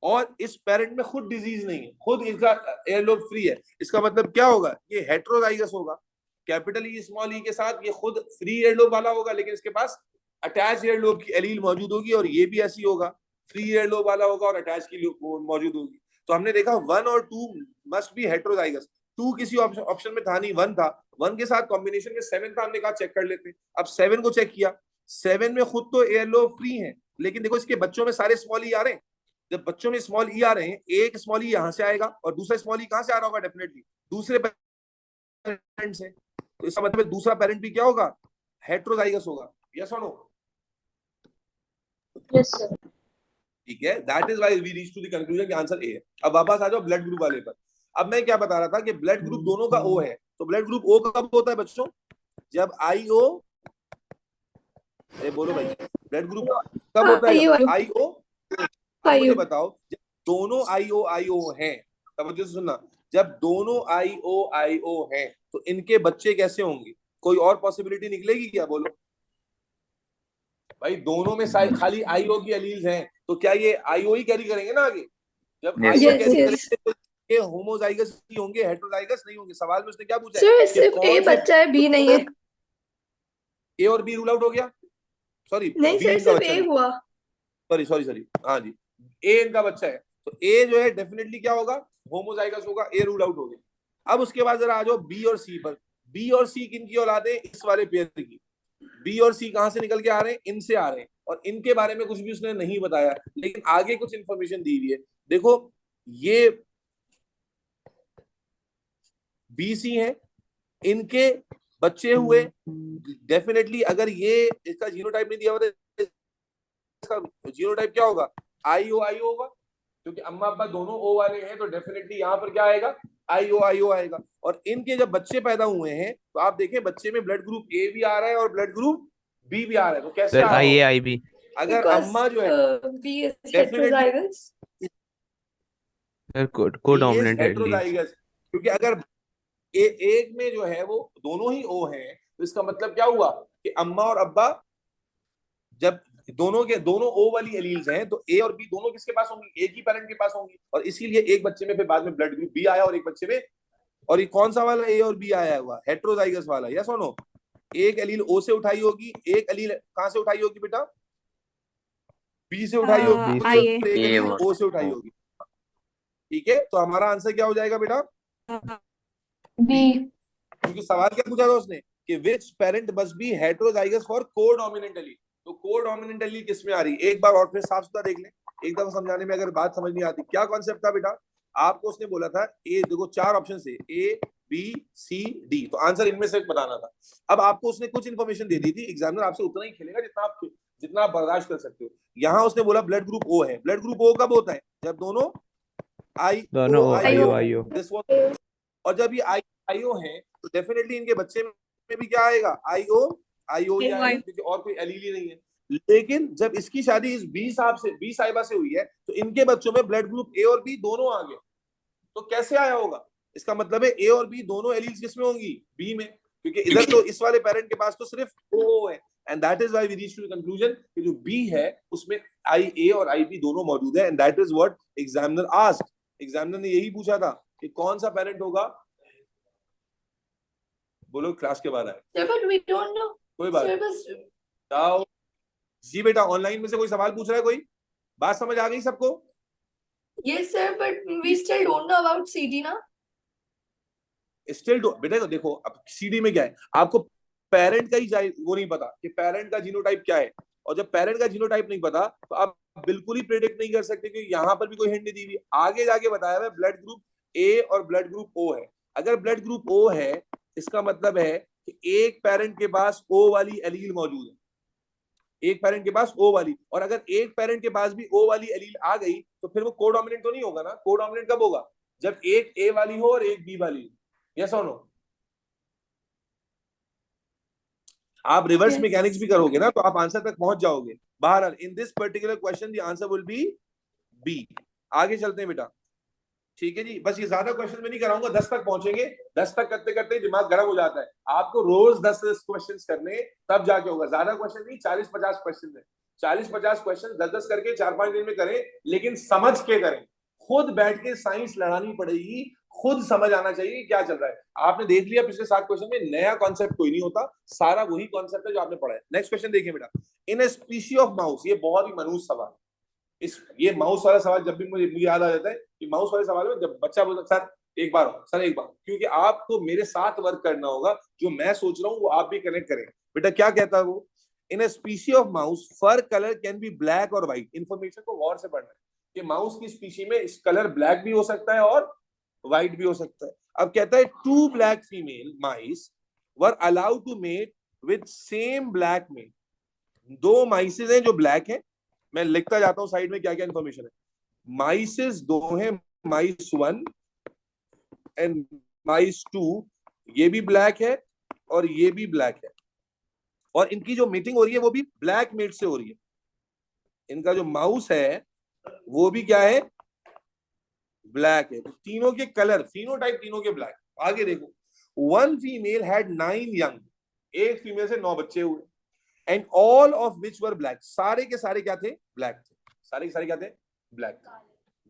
और इस पेरेंट में खुद डिजीज नहीं है, खुद इसका एयरलोब फ्री है। इसका मतलब क्या होगा, ये हेटेरोजाइगस होगा, कैपिटल ई स्मॉल ई के साथ ये खुद फ्री एयरलोब वाला होगा, लेकिन इसके पास अटैच एयरलोब की एलील मौजूद होगी, और ये भी ऐसी होगा, फ्री एयरलोब वाला होगा और अटैच की मौजूद होगी। तो हमने देखा 1 और 2 मस्ट बी हेटेरोजाइगस, 2 किसी ऑप्शन में था नहीं, 1 था, 1 के साथ कॉम्बिनेशन में 7 था, हमने कहा चेक कर लेते। अब 7 को चेक किया, 7 में खुद तो एयरलोब फ्री है, लेकिन देखो इसके बच्चों में सारे स्मॉल ई आ रहे हैं। जब बच्चों में स्मॉल ई आ रहे हैं, एक स्मॉल ई यहां से आएगा और दूसरा स्मॉल ई कहां से आ रहा होगा, डेफिनेटली दूसरे पेरेंट से। तो इसका मतलब दूसरा पेरेंट भी क्या होगा, हेटेरोजाइगस होगा, यस और नो? Yes sir. ठीक है, that is why we reach to the conclusion कि आंसर ए है। अब वापस आ जाओ ब्लड ग्रुप वाले पर। अब मैं क्या बता रहा था कि ब्लड ग्रुप दोनों का ओ है, तो ब्लड ग्रुप ओ कब होता है बच्चों, जब आईओ, बोलो भाई, ब्लड ग्रुप कब होता है, जब आईओ। अब मुझे बताओ, जब दोनों आईओ हैं, तवज्जो से सुनना, जब दोनों आईओ हैं तो इनके बच्चे कैसे होंगे, कोई और पॉसिबिलिटी निकलेगी क्या, बोलो भाई। दोनों में खाली आईओ की एलील्स हैं, तो क्या ये आईओ ही कैरी करेंगे ना आगे? जब आईओ कैरी करेंगे तो ये होमोजाइगस ही होंगे, हेटेरोजाइगस नहीं होंगे। सवाल में उसने क्या पूछा है, सिर्फ ए बच्चा है, बी नहीं है। ए और बी रूल आउट हो गया, सॉरी नहीं बी सर, इनका सिर्फ बच्चा ए नहीं, हुआ। सॉरी हाँ जी, ए इनका बच्चा है, तो ए जो है डेफिनेटली क्या होगा, होमोजाइगस होगा, ए रूल आउट हो गया। अब उसके बाद जरा आ जाओ बी और सी पर। बी और सी किनकी औलाद है, इस वाले पेयर की। बी और सी कहां से निकल के आ रहे हैं, इनसे आ रहे हैं, और इनके बारे में कुछ भी उसने नहीं बताया, लेकिन आगे कुछ इंफॉर्मेशन दी हुई है। देखो ये बी सी है, इनके बच्चे हुए, डेफिनेटली अगर ये इसका जीनोटाइप नहीं दिया हुआ तो इसका जीनोटाइप क्या होगा, आईओ होगा, क्योंकि अम्मा अब्बा दोनों ओ वाले हैं, तो डेफिनेटली यहाँ पर क्या आएगा, आईओ आएगा। और इनके जब बच्चे पैदा हुए हैं तो आप देखें बच्चे में ब्लड ग्रुप ए भी आ रहा है और ब्लड ग्रुप बी भी आ रहा है, तो कैसे आ रहा आई ए होगा? आई बी, अगर अम्मा जो है बी इज डेफिनेटली हेटेरोजाइगस, को डोमिनेंट एलील। हेटेरोजाइगस, क्योंकि अगर एक में जो है वो दोनों ही ओ हैं, तो इसका मतलब क्या हुआ कि अम्मा और अब्बा जब दोनों ओ वाली एलील्स हैं, तो ए और बी दोनों किसके पास होंगी, एक ही पेरेंट के पास होंगी, और इसीलिए एक बच्चे में फिर बाद में ब्लड ग्रुप बी आया और एक बच्चे में, और ये कौन सा वाला ए और बी आया हुआ, हेटेरोजाइगस वाला, यस और नो? एक एलील ओ से उठाई होगी, एक एलील कहां से उठाई होगी बेटा, बी से उठाई होगी, और एक एलील ओ से उठाई होगी। ठीक है, तो हमारा आंसर क्या हो जाएगा बेटा, बी। क्योंकि सवाल क्या पूछा था उसने कि which parent must be heterozygous for codominant allele, तो कोडोमिनेंट एलील किस में आ रही है, एक बार और फिर साफ सुथरा देख लें, एक दफा समझाने में अगर बात समझ नहीं आती। क्या कॉन्सेप्ट था बेटा, आपको उसने बोला था ए, देखो 4 ऑप्शन है, ए बी सी डी, तो आंसर इनमें से बताना था। अब आपको उसने कुछ इंफॉर्मेशन दे दी थी, एग्जामिनर आपसे उतना ही खेलेगा जितना आप बर्दाश्त कर सकते हो। यहाँ उसने बोला ब्लड ग्रुप ओ है, ब्लड ग्रुप ओ कब होता है, जब दोनों आईओ। और जब ये आईओ है तो डेफिनेटली इनके बच्चे में भी क्या आएगा, आईओ ही आएगा, क्योंकि और कोई एलील ही नहीं है। लेकिन जब इसकी शादी इस बी साहिबा से हुई है, तो इनके बच्चों में ब्लड ग्रुप ए और बी दोनों आ गए, तो कैसे आया होगा, इसका मतलब है ए और बी दोनों एलील्स किसमें होंगी, बी में, क्योंकि इधर तो इस वाले पेरेंट के पास तो सिर्फ ओ है, and that is why we reach to the conclusion कि जो बी है उसमें आई ए और आई बी दोनों मौजूद है, and that is what examiner asked. Examiner ने यही पूछा था कि कौन सा पेरेंट होगा, बोलो क्लास के बाद आए, बट वी डोंट नो। कोई बात नहीं, जाओ जी बेटा। ऑनलाइन में से कोई सवाल पूछ रहा है, कोई बात समझ आ गई सबको? Yes sir, but we still don't know about CD ना। स्टिल बेटा देखो, अब सीडी में क्या है, आपको पेरेंट का ही वो नहीं पता कि पेरेंट का जीनोटाइप क्या है, और जब पेरेंट का जीनोटाइप नहीं पता तो आप बिल्कुल ही प्रेडिक्ट नहीं कर सकते, क्योंकि यहाँ पर भी कोई हिंट नहीं दी हुई। आगे जाके बताया हुआ ब्लड ग्रुप ए और ब्लड ग्रुप ओ है। अगर ब्लड ग्रुप ओ है इसका मतलब है कि एक पेरेंट के पास ओ वाली एलील मौजूद है, एक पेरेंट के पास ओ वाली, और अगर एक पेरेंट के पास भी ओ वाली एलील आ गई तो फिर वो कोडोमिनेंट तो नहीं होगा ना। कोडोमिनेंट कब होगा? जब एक ए वाली हो और एक बी वाली हो। यस और नो? आप रिवर्स मैकेनिक्स भी करोगे ना तो आप आंसर तक पहुंच जाओगे। बहरहाल in this particular question the answer will be B. आगे चलते हैं बेटा, ठीक है जी। बस ये ज्यादा क्वेश्चन में नहीं कराऊंगा, 10 तक पहुंचेंगे। 10 तक करते करते दिमाग गर्म हो जाता है। आपको रोज 10 क्वेश्चन करने, तब जाके होगा। ज्यादा क्वेश्चन नहीं, 40-50 क्वेश्चन है। 40-50 क्वेश्चन 10-10 करके 4-5 दिन में करें, लेकिन समझ के करें। खुद बैठ के साइंस लड़ानी पड़ेगी, खुद समझ आना चाहिए कि क्या चल रहा है। आपने देख लिया पिछले 7 क्वेश्चन में नया कॉन्सेप्ट कोई नहीं होता, सारा वही कॉन्सेप्ट है जो आपने पढ़ा है। नेक्स्ट क्वेश्चन देखिए बेटा, इन ए स्पीशी ऑफ माउस, ये बहुत ही मनूस सवाल। ये माउस वाला सवाल जब भी मुझे याद आ जाता है कि माउस वाले सवाल में जब बच्चा बोलता सर एक बार, क्योंकि आपको मेरे साथ वर्क करना होगा, जो मैं सोच रहा हूँ वो आप भी कनेक्ट करें। बेटा क्या कहता है वो? In a species of mouse fur colour can be black or white. Information को गौर से पढ़ना है कि माउस की स्पीशी में इस कलर ब्लैक भी हो सकता है और व्हाइट भी हो सकता है। अब कहता है 2 black female mice were allowed to mate with same black male. 2 mices हैं जो ब्लैक हैं, मैं लिखता जाता हूं साइड में क्या क्या इंफॉर्मेशन है। माइसेस 2 हैं, माइस 1 एंड माइस 2, ये भी ब्लैक है और ये भी ब्लैक है, और इनकी जो मीटिंग हो रही है वो भी ब्लैक मेट से हो रही है। इनका जो माउस है वो भी क्या है? ब्लैक है। तो तीनों के कलर, फिनोटाइप तीनों के ब्लैक। आगे देखो, 1 फीमेल हैड 9 यंग, एक फीमेल से 9 बच्चे हुए, and all of which were black, सारे के सारे क्या थे? ब्लैक थे। सारे के सारे क्या थे? ब्लैक।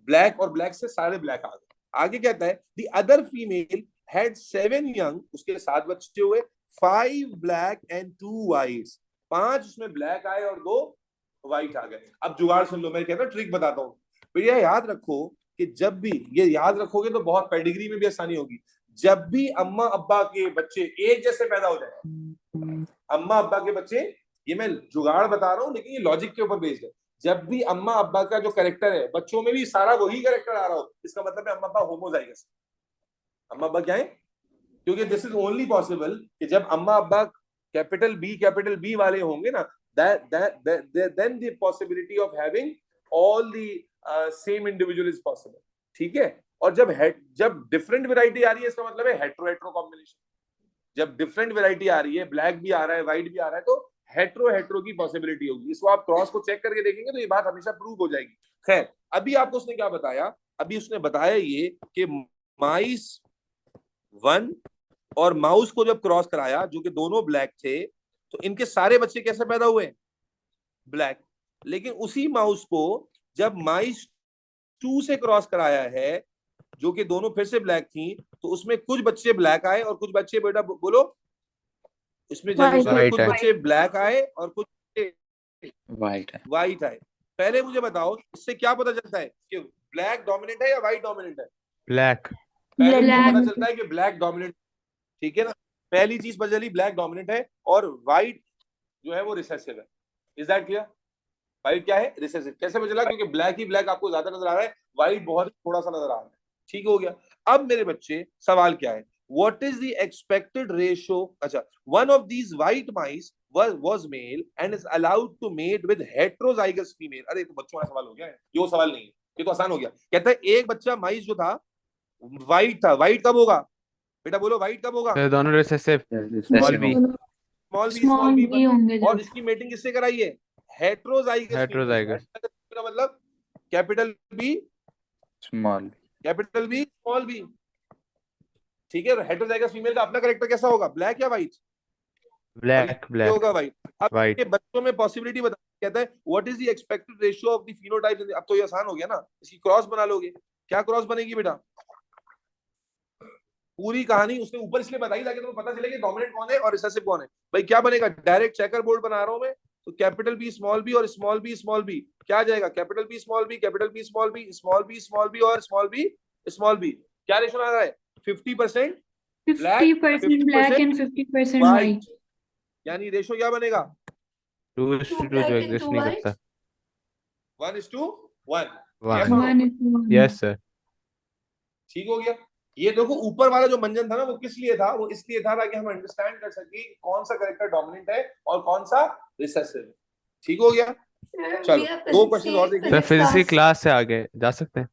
ब्लैक और ब्लैक से सारे ब्लैक आ गए। आगे कहता है the other female had 7 young, उसके 7 बच्चे हुए, 5 ब्लैक एंड 2 व्हाइट, 5 उसमें ब्लैक आए और 2 व्हाइट आ गए। अब जुगाड़ सुन लो, मैं कहता हूँ ट्रिक बताता हूँ। भैया याद रखो कि जब भी ये याद रखोगे तो बहुत पेडिग्री में भी आसानी होगी। जब भी अम्मा अब्बा के बच्चे एक जैसे पैदा हो जाए, अम्मा अब्बा के बच्चे, ये मैं जुगाड़ बता रहा हूं लेकिन ये लॉजिक के ऊपर बेस्ड है। जब भी अम्मा अब्बा का जो कैरेक्टर है बच्चों में भी सारा वही कैरेक्टर आ रहा हो, इसका मतलब है अम्मा अब्बा होमोजाइगस। अम्मा अब्बा क्या है? क्योंकि दिस इज ओनली पॉसिबल कि जब अम्मा अब्बा कैपिटल बी वाले होंगे ना, then the possibility of having all the same individual is possible। ठीक है? और जब डिफरेंट वैरायटी आ रही है इसका मतलब है हेट्रो हेट्रो कॉम्बिनेशन। जब डिफरेंट वैरायटी आ रही है, ब्लैक भी आ रहा है, व्हाइट भी आ रहा है, तो हेट्रो हेट्रो की पॉसिबिलिटी होगी। इसको आप क्रॉस को चेक करके देखेंगे तो ये बात हमेशा प्रूव हो जाएगी। खैर, अभी आपको उसने क्या बताया? अभी उसने बताया ये कि माइस 1 और माउस को जब क्रॉस कराया, जो कि दोनों ब्लैक थे, तो इनके सारे बच्चे कैसे पैदा हुए? ब्लैक। लेकिन उसी माउस को जब माइस 2 से क्रॉस कराया है, जो कि दोनों फिर से ब्लैक थी, तो उसमें कुछ बच्चे ब्लैक आए और कुछ बच्चे, बेटा बोलो, इसमें जनरेशन कुछ बच्चे ब्लैक आए और कुछ व्हाइट आए। पहले मुझे बताओ इससे क्या पता चलता है कि ब्लैक डोमिनेंट है या व्हाइट डोमिनेंट है? ब्लैक। पहले मुझे पता चलता है कि ब्लैक डोमिनेंट। ठीक है ना? पहली चीज पता चली ब्लैक डोमिनेंट है और व्हाइट जो है वो रिसेसिव है। Is that clear? व्हाइट क्या है? रिसेसिव। कैसे पता चला? क्योंकि ब्लैक ही ब्लैक आपको ज्यादा नजर आ रहा है, व्हाइट बहुत थोड़ा सा नजर आ रहा है। ठीक हो गया। अब मेरे बच्चे सवाल क्या है? What is the expected ratio? अच्छा, one of these white mice was male and is allowed to mate with heterozygous female। अरे तो बच्चों का सवाल हो गया है, ये वो सवाल नहीं है, ये तो आसान हो गया। कहता है एक बच्चा माइस जो था व्हाइट था, व्हाइट कब होगा? बेटा बोलो व्हाइट कब होगा? तो दोनों recessive, small B small B होंगे और जब। इसकी मेटिंग किससे कराई है? हेट्रोजाइगस। हेट्रोजाइगस। का मतलब कैपिटल बी स्मॉल बी। ठीक है? हेट्रोजाइगस फीमेल का अपना कैरेक्टर कैसा होगा? ब्लैक या व्हाइट? ब्लैक होगा व्हाइट। अब व्हाइट। ये बच्चों में पॉसिबिलिटी बता, कहता है what is the expected ratio of the phenotypes. अब तो ये आसान हो गया ना, इसकी क्रॉस बना लोगे। क्या क्रॉस बनेगी बेटा? पूरी कहानी उसने ऊपर इसलिए बताई ताकि तुम्हें पता चले कि डोमिनेंट कौन है और रिसेसिव कौन है। भाई क्या बनेगा? डायरेक्ट चेकर बोर्ड बना रहा हूं मैं, तो कैपिटल बी स्मॉल बी और स्मॉल बी क्या आ जाएगा? Capital B small B, capital B small B, small B और स्मॉल बी। क्या रेशो आ रहा है? 50% 50% ब्लैक एंड 50% व्हाइट। यानी रेशो क्या बनेगा? 2:2 जो एग्जिस्ट नहीं करता। 1:1। Yes sir. ठीक हो गया। ये देखो ऊपर वाला जो मंजन था ना वो किस लिए था, वो इसलिए था ताकि हम अंडरस्टैंड कर सके कौन सा करेक्टर डोमिनेंट है और कौन सा रिसेसिव है। ठीक हो गया। सर चलो भैया दो फिजिक्स क्वेश्चन और सर देखिए। फिजिक्स की क्लास से आगे जा सकते हैं?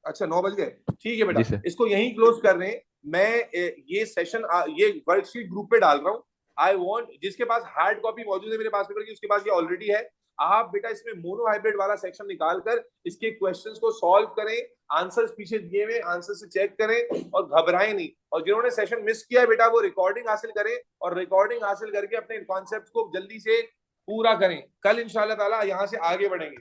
अच्छा 9 बज गए, ठीक है जी बेटा, सर। इसको यहीं क्लोज कर रहे हैं। मैं ये सेशन ये वर्कशीट ग्रुप पे डाल रहा हूँ। आई वांट, जिसके पास हार्ड कॉपी मौजूद है मेरे पास पेपर की, उसके पास ये ऑलरेडी है। आप बेटा इसमें मोनो हाइब्रिड वाला सेक्शन निकाल कर इसके क्वेश्चंस को सॉल्व करें, आंसर्स पीछे दिए हुए आंसर से चेक करें और घबराएं नहीं। और जिन्होंने सेशन मिस किया है बेटा वो रिकॉर्डिंग हासिल करें और रिकॉर्डिंग हासिल करके अपने कॉन्सेप्ट को जल्दी से पूरा करें। कल इंशाल्लाह ताला यहाँ से आगे बढ़ेंगे।